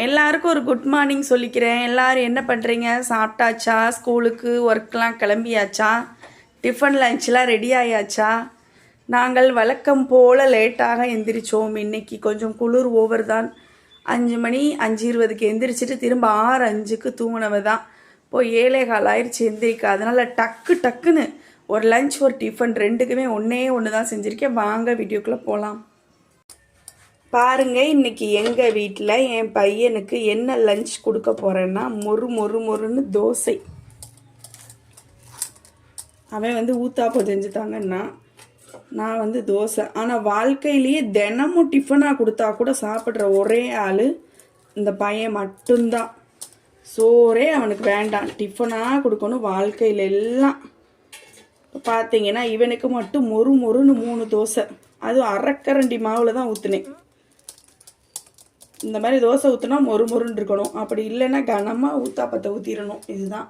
எல்லாருக்கும் ஒரு good morning சொல்லிக்கிறேன். எல்லோரும் என்ன பண்ணுறீங்க? சாப்பிட்டாச்சா? ஸ்கூலுக்கு ஒர்க்லாம் கிளம்பியாச்சா? Tiffin லஞ்ச்லாம் ready ஆயாச்சா? நாங்கள் வழக்கம் போல் லேட்டாக எந்திரிச்சோம். இன்றைக்கி கொஞ்சம் குளிர் ஓவர் தான். 5 மணி 5:20க்கு எந்திரிச்சிட்டு திரும்ப 6:05க்கு தூங்கினவ தான். இப்போ 7:15 ஆயிடுச்சு எந்திரிக்க. அதனால் டக்குன்னு ஒரு லஞ்ச் ஒரு டிஃபன் ரெண்டுக்குமே ஒன்று தான் செஞ்சுருக்கேன். வாங்க வீடியோக்குள்ளே போகலாம். பாருங்கள், இன்றைக்கி எங்கள் வீட்டில் என் பையனுக்கு என்ன லஞ்ச் கொடுக்க போகிறேன்னா மொறுன்னு தோசை. அவன் ஊத்தாப்பம் செஞ்சுட்டாங்கன்னா நான் தோசை. ஆனால் வாழ்க்கையிலேயே தினமும் டிஃபனாக கொடுத்தா கூட சாப்பிட்ற ஒரே ஆள் இந்த பையன் மட்டும்தான். சோறே அவனுக்கு வேண்டாம், டிஃபனாக கொடுக்கணும் வாழ்க்கையில் எல்லாம். பார்த்தீங்கன்னா இவனுக்கு மட்டும் மொறுன்னு 3 தோசை, அதுவும் அரைக்கரண்டி மாவில் தான் ஊற்றுனேன். இந்த மாதிரி தோசை ஊற்றினா மொறுன்னு இருக்கணும், அப்படி இல்லைன்னா கனமாக ஊத்தாப்பத்தை ஊற்றிடணும். இதுதான்.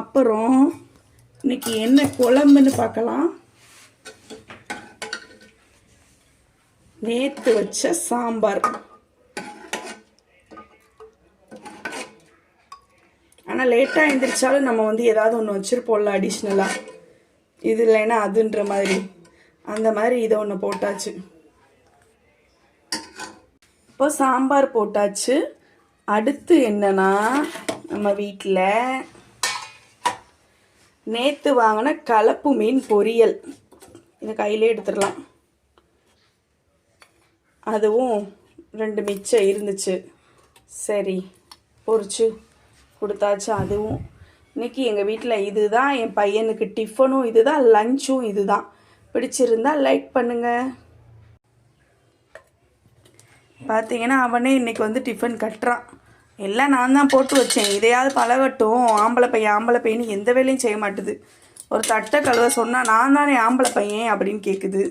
அப்புறம் இன்னைக்கு என்ன குழம்புன்னு பார்க்கலாம். நேற்று வச்ச சாம்பார். ஆனால் லேட்டாக எழுந்திரிச்சாலும் நம்ம ஏதாவது ஒன்று வச்சுருப்போம்ல அடிஷ்னலாக, இது இல்லைன்னா அதுன்ற மாதிரி. அந்த மாதிரி இதை ஒன்று போட்டாச்சு. இப்போ சாம்பார் போட்டாச்சு. அடுத்து என்னன்னா, நம்ம வீட்டில் நேற்று வாங்கின கலப்பு மீன் பொரியல். இதை கையிலே எடுத்துடலாம். அதுவும் 2 மிச்சம் இருந்துச்சு, சரி பொரிச்சு கொடுத்தாச்சு. அதுவும் இன்றைக்கி எங்கள் வீட்டில் இதுதான். என் பையனுக்கு டிஃபனும் இதுதான், லஞ்சும் இதுதான். பிடிச்சிருந்தா லைக் பண்ணுங்கள். பார்த்தீங்கன்னா அவனே இன்றைக்கி டிஃபன் கட்டுறான். எல்லாம் நான் தான் போட்டு வச்சேன். இதையாவது பழகட்டும். ஆம்பளை பையன் எந்த வேலையும் செய்ய மாட்டுது. ஒரு தட்டை கழுவ சொன்னால் நான் தானே ஆம்பளை பையன் அப்படின்னு கேட்குது.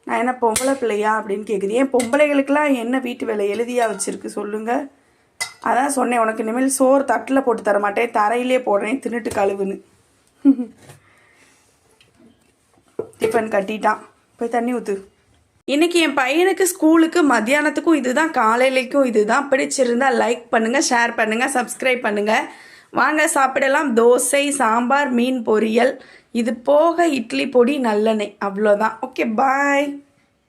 நான் என்ன பொம்பளை பிள்ளையா அப்படின்னு கேட்குது. ஏன் பொம்பளைகளுக்கெல்லாம் என்ன வீட்டு வேலை எழுதியாக வச்சுருக்கு சொல்லுங்கள். அதான் சொன்னேன், உனக்கு இனிமேல் சோறு தட்டில் போட்டு தர மாட்டேன், தரையிலே போடுறேன், தின்னுட்டு கழுவுன்னு. டிஃபன் கட்டிட்டான், போய் தண்ணி ஊற்று. இன்றைக்கி என் பையனுக்கு ஸ்கூலுக்கு மத்தியானத்துக்கும் இதுதான், காலையிலைக்கும் இதுதான். பிடிச்சிருந்தா லைக் பண்ணுங்கள், ஷேர் பண்ணுங்கள், சப்ஸ்கிரைப் பண்ணுங்கள். வாங்க சாப்பிடலாம். தோசை, சாம்பார், மீன் பொரியல், இது போக இட்லி பொடி, நல்லெண்ணெய், அவ்வளோதான். ஓகே, பாய்.